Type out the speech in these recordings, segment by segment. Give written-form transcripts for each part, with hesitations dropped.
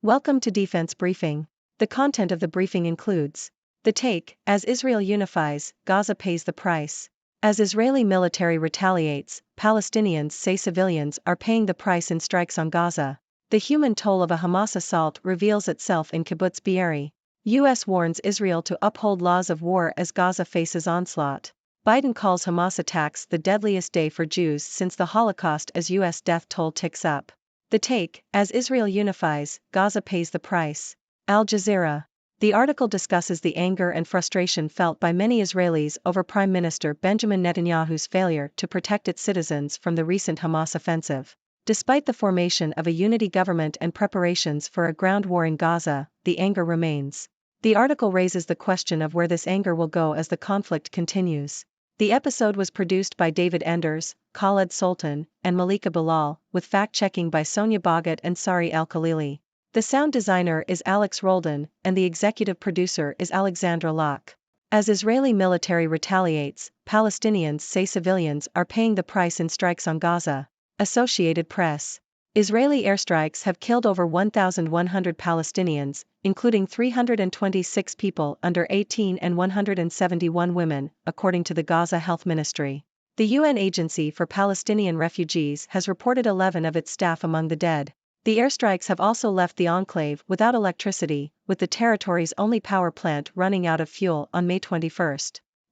Welcome to Defense Briefing. The content of the briefing includes the take: as Israel unifies, Gaza pays the price. As Israeli military retaliates, Palestinians say civilians are paying the price in strikes on Gaza. The human toll of a Hamas assault reveals itself in Kibbutz Be'eri. U.S. warns Israel to uphold laws of war as Gaza faces onslaught. Biden calls Hamas attacks the deadliest day for Jews since the Holocaust as U.S. death toll ticks up. The take: as Israel unifies, Gaza pays the price. Al Jazeera. The article discusses the anger and frustration felt by many Israelis over Prime Minister Benjamin Netanyahu's failure to protect its citizens from the recent Hamas offensive. Despite the formation of a unity government and preparations for a ground war in Gaza, the anger remains. The article raises the question of where this anger will go as the conflict continues. The episode was produced by David Enders, Khaled Soltan, and Malika Bilal, with fact-checking by Sonia Bogat and Sari El-Khalili. The sound designer is Alex Roldan, and the executive producer is Alexandra Locke. As Israeli military retaliates, Palestinians say civilians are paying the price in strikes on Gaza. Associated Press. Israeli airstrikes have killed over 1,100 Palestinians, including 326 people under 18 and 171 women, according to the Gaza Health Ministry. The UN Agency for Palestinian Refugees has reported 11 of its staff among the dead. The airstrikes have also left the enclave without electricity, with the territory's only power plant running out of fuel on May 21.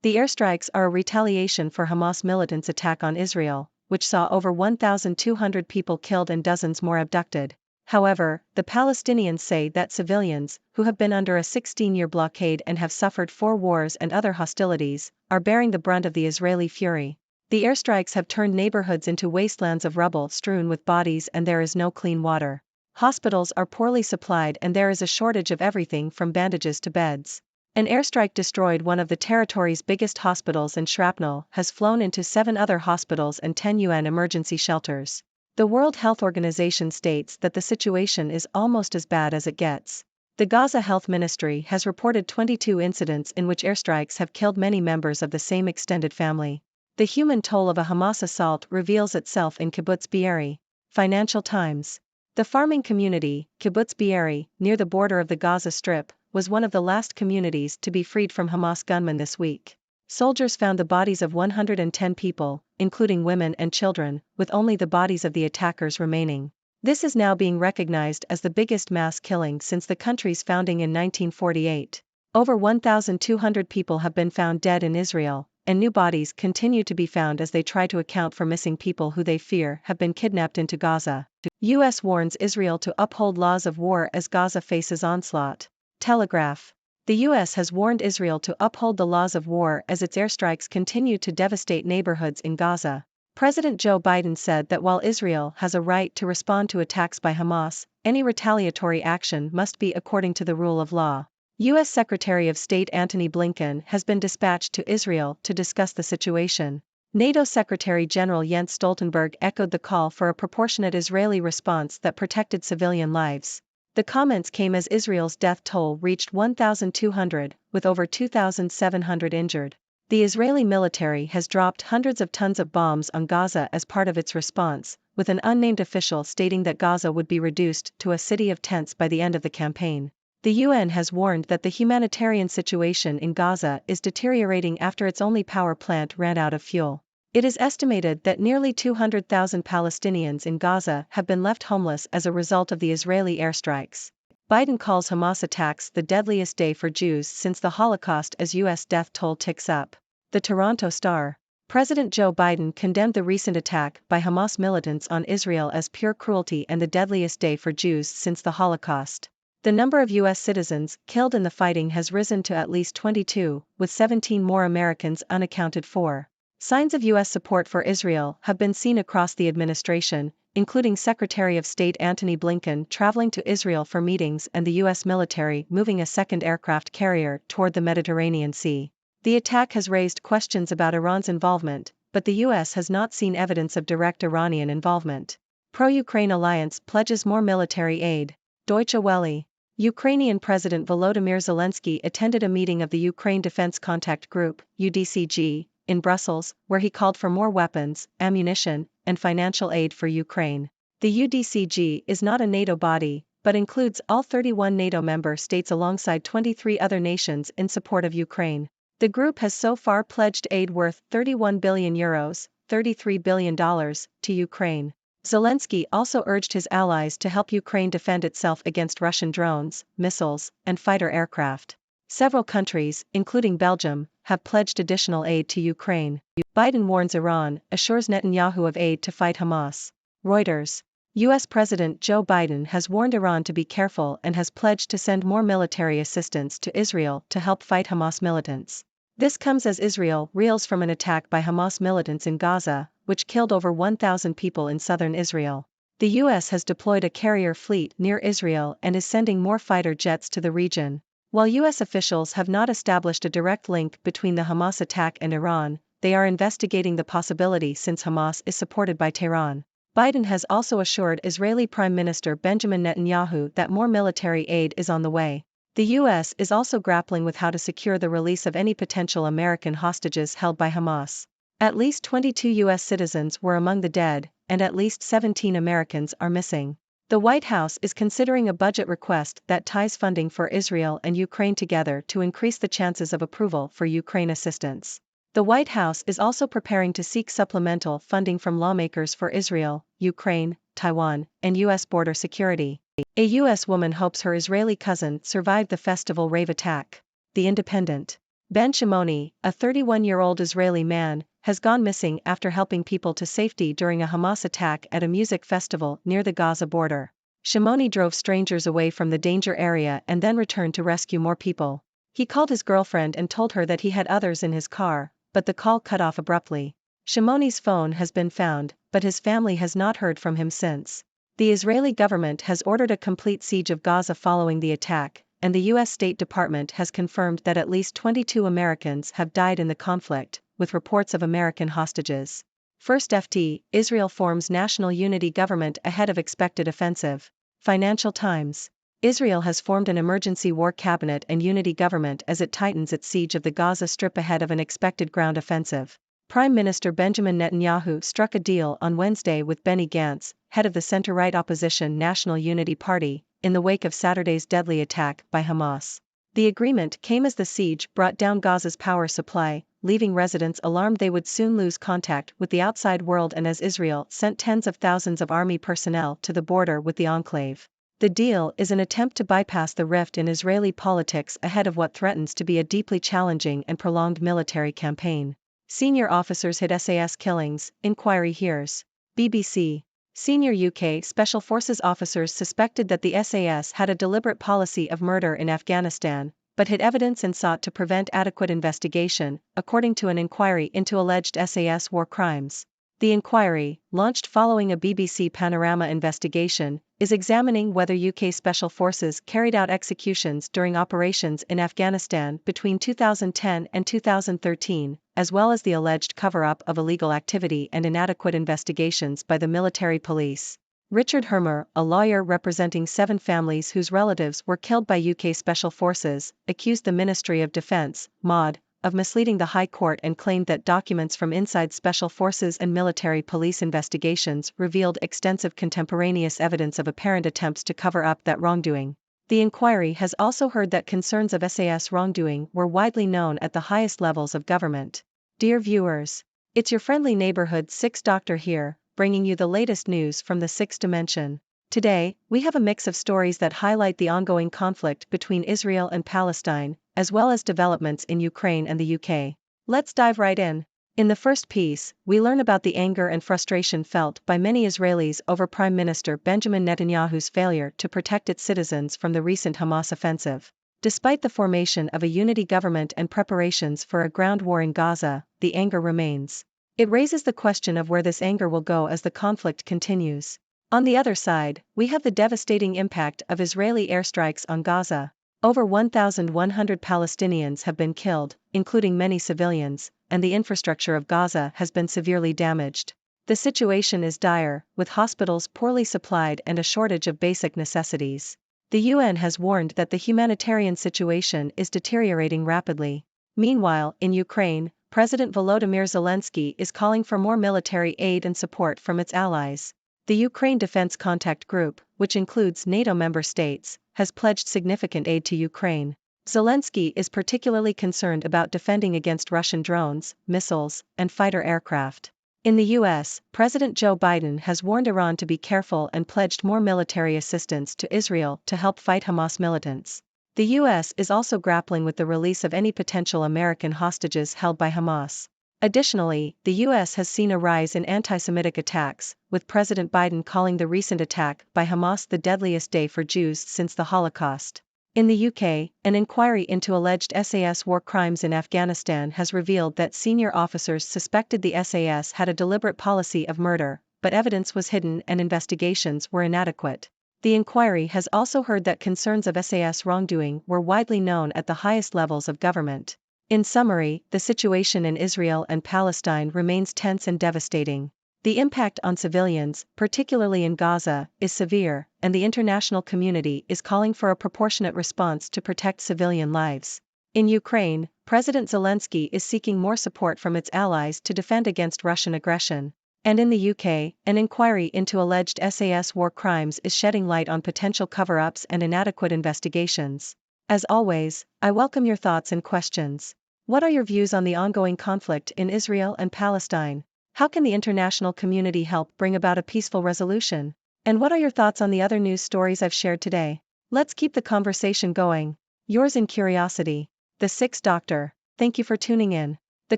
The airstrikes are a retaliation for Hamas militants' attack on Israel, which saw over 1,200 people killed and dozens more abducted. However, the Palestinians say that civilians, who have been under a 16-year blockade and have suffered 4 wars and other hostilities, are bearing the brunt of the Israeli fury. The airstrikes have turned neighborhoods into wastelands of rubble strewn with bodies, and there is no clean water. Hospitals are poorly supplied and there is a shortage of everything from bandages to beds. An airstrike destroyed one of the territory's biggest hospitals, and shrapnel has flown into 7 other hospitals and 10 UN emergency shelters. The World Health Organization states that the situation is almost as bad as it gets. The Gaza Health Ministry has reported 22 incidents in which airstrikes have killed many members of the same extended family. The human toll of a Hamas assault reveals itself in Kibbutz Be'eri. Financial Times. The farming community, Kibbutz Be'eri, near the border of the Gaza Strip, was one of the last communities to be freed from Hamas gunmen this week. Soldiers found the bodies of 110 people, including women and children, with only the bodies of the attackers remaining. This is now being recognized as the biggest mass killing since the country's founding in 1948. Over 1,200 people have been found dead in Israel, and new bodies continue to be found as they try to account for missing people who they fear have been kidnapped into Gaza. U.S. warns Israel to uphold laws of war as Gaza faces onslaught. Telegraph. The U.S. has warned Israel to uphold the laws of war as its airstrikes continue to devastate neighborhoods in Gaza. President Joe Biden said that while Israel has a right to respond to attacks by Hamas, any retaliatory action must be according to the rule of law. U.S. Secretary of State Antony Blinken has been dispatched to Israel to discuss the situation. NATO Secretary General Jens Stoltenberg echoed the call for a proportionate Israeli response that protected civilian lives. The comments came as Israel's death toll reached 1,200, with over 2,700 injured. The Israeli military has dropped hundreds of tons of bombs on Gaza as part of its response, with an unnamed official stating that Gaza would be reduced to a city of tents by the end of the campaign. The UN has warned that the humanitarian situation in Gaza is deteriorating after its only power plant ran out of fuel. It is estimated that nearly 200,000 Palestinians in Gaza have been left homeless as a result of the Israeli airstrikes. Biden calls Hamas attacks the deadliest day for Jews since the Holocaust as U.S. death toll ticks up. The Toronto Star. President Joe Biden condemned the recent attack by Hamas militants on Israel as pure cruelty and the deadliest day for Jews since the Holocaust. The number of U.S. citizens killed in the fighting has risen to at least 22, with 17 more Americans unaccounted for. Signs of U.S. support for Israel have been seen across the administration, including Secretary of State Antony Blinken traveling to Israel for meetings and the U.S. military moving a second aircraft carrier toward the Mediterranean Sea. The attack has raised questions about Iran's involvement, but the U.S. has not seen evidence of direct Iranian involvement. Pro-Ukraine alliance pledges more military aid. Deutsche Welle. Ukrainian President Volodymyr Zelensky attended a meeting of the Ukraine Defense Contact Group, UDCG, in Brussels, where he called for more weapons, ammunition, and financial aid for Ukraine. The UDCG is not a NATO body, but includes all 31 NATO member states alongside 23 other nations in support of Ukraine. The group has so far pledged aid worth €31 billion, $33 billion, to Ukraine. Zelensky also urged his allies to help Ukraine defend itself against Russian drones, missiles, and fighter aircraft. Several countries, including Belgium, have pledged additional aid to Ukraine. Biden warns Iran, assures Netanyahu of aid to fight Hamas. Reuters. U.S. President Joe Biden has warned Iran to be careful and has pledged to send more military assistance to Israel to help fight Hamas militants. This comes as Israel reels from an attack by Hamas militants in Gaza, which killed over 1,000 people in southern Israel. The U.S. has deployed a carrier fleet near Israel and is sending more fighter jets to the region. While U.S. officials have not established a direct link between the Hamas attack and Iran, they are investigating the possibility since Hamas is supported by Tehran. Biden has also assured Israeli Prime Minister Benjamin Netanyahu that more military aid is on the way. The U.S. is also grappling with how to secure the release of any potential American hostages held by Hamas. At least 22 U.S. citizens were among the dead, and at least 17 Americans are missing. The White House is considering a budget request that ties funding for Israel and Ukraine together to increase the chances of approval for Ukraine assistance. The White House is also preparing to seek supplemental funding from lawmakers for Israel, Ukraine, Taiwan, and U.S. border security. A U.S. woman hopes her Israeli cousin survived the festival rave attack. The Independent. Ben Shimoni, a 31-year-old Israeli man, has gone missing after helping people to safety during a Hamas attack at a music festival near the Gaza border. Shimoni drove strangers away from the danger area and then returned to rescue more people. He called his girlfriend and told her that he had others in his car, but the call cut off abruptly. Shimoni's phone has been found, but his family has not heard from him since. The Israeli government has ordered a complete siege of Gaza following the attack, and the U.S. State Department has confirmed that at least 22 Americans have died in the conflict, with reports of American hostages. First FT, Israel forms national unity government ahead of expected offensive. Financial Times. Israel has formed an emergency war cabinet and unity government as it tightens its siege of the Gaza Strip ahead of an expected ground offensive. Prime Minister Benjamin Netanyahu struck a deal on Wednesday with Benny Gantz, head of the center-right opposition National Unity Party, in the wake of Saturday's deadly attack by Hamas. The agreement came as the siege brought down Gaza's power supply, leaving residents alarmed they would soon lose contact with the outside world, and as Israel sent tens of thousands of army personnel to the border with the enclave. The deal is an attempt to bypass the rift in Israeli politics ahead of what threatens to be a deeply challenging and prolonged military campaign. Senior officers hid SAS killings, inquiry hears. BBC. Senior UK Special Forces officers suspected that the SAS had a deliberate policy of murder in Afghanistan, but hid evidence and sought to prevent adequate investigation, according to an inquiry into alleged SAS war crimes. The inquiry, launched following a BBC Panorama investigation, is examining whether UK Special Forces carried out executions during operations in Afghanistan between 2010 and 2013, as well as the alleged cover-up of illegal activity and inadequate investigations by the military police. Richard Hermer, a lawyer representing 7 families whose relatives were killed by UK Special Forces, accused the Ministry of Defence, MOD, of misleading the High Court and claimed that documents from inside Special Forces and military police investigations revealed extensive contemporaneous evidence of apparent attempts to cover up that wrongdoing. The inquiry has also heard that concerns of SAS wrongdoing were widely known at the highest levels of government. Dear viewers, it's your friendly neighborhood 6 Doctor here, bringing you the latest news from the 6th dimension. Today, we have a mix of stories that highlight the ongoing conflict between Israel and Palestine, as well as developments in Ukraine and the UK. Let's dive right in. In the first piece, we learn about the anger and frustration felt by many Israelis over Prime Minister Benjamin Netanyahu's failure to protect its citizens from the recent Hamas offensive. Despite the formation of a unity government and preparations for a ground war in Gaza, the anger remains. It raises the question of where this anger will go as the conflict continues. On the other side, we have the devastating impact of Israeli airstrikes on Gaza. Over 1,100 Palestinians have been killed, including many civilians, and the infrastructure of Gaza has been severely damaged. The situation is dire, with hospitals poorly supplied and a shortage of basic necessities. The UN has warned that the humanitarian situation is deteriorating rapidly. Meanwhile, in Ukraine, President Volodymyr Zelensky is calling for more military aid and support from its allies. The Ukraine Defense Contact Group, which includes NATO member states, has pledged significant aid to Ukraine. Zelensky is particularly concerned about defending against Russian drones, missiles, and fighter aircraft. In the US, President Joe Biden has warned Iran to be careful and pledged more military assistance to Israel to help fight Hamas militants. The US is also grappling with the release of any potential American hostages held by Hamas. Additionally, the US has seen a rise in anti-Semitic attacks, with President Biden calling the recent attack by Hamas the deadliest day for Jews since the Holocaust. In the UK, an inquiry into alleged SAS war crimes in Afghanistan has revealed that senior officers suspected the SAS had a deliberate policy of murder, but evidence was hidden and investigations were inadequate. The inquiry has also heard that concerns of SAS wrongdoing were widely known at the highest levels of government. In summary, the situation in Israel and Palestine remains tense and devastating. The impact on civilians, particularly in Gaza, is severe, and the international community is calling for a proportionate response to protect civilian lives. In Ukraine, President Zelensky is seeking more support from its allies to defend against Russian aggression. And in the UK, an inquiry into alleged SAS war crimes is shedding light on potential cover-ups and inadequate investigations. As always, I welcome your thoughts and questions. What are your views on the ongoing conflict in Israel and Palestine? How can the international community help bring about a peaceful resolution? And what are your thoughts on the other news stories I've shared today? Let's keep the conversation going. Yours in curiosity, the Sixth Doctor. Thank you for tuning in. The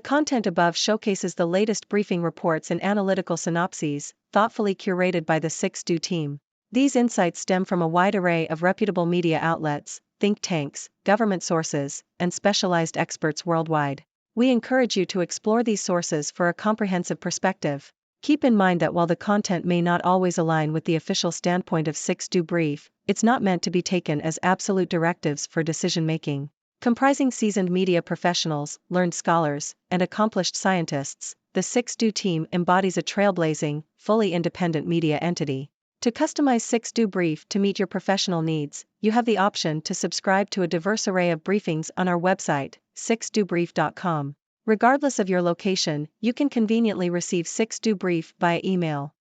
content above showcases the latest briefing reports and analytical synopses, thoughtfully curated by the 6Do team. These insights stem from a wide array of reputable media outlets, think tanks, government sources, and specialized experts worldwide. We encourage you to explore these sources for a comprehensive perspective. Keep in mind that while the content may not always align with the official standpoint of 6Do Brief, it's not meant to be taken as absolute directives for decision-making. Comprising seasoned media professionals, learned scholars, and accomplished scientists, the 6Do team embodies a trailblazing, fully independent media entity. To customize 6Do Brief to meet your professional needs, you have the option to subscribe to a diverse array of briefings on our website, 6dobrief.com. Regardless of your location, you can conveniently receive 6Do Brief via email.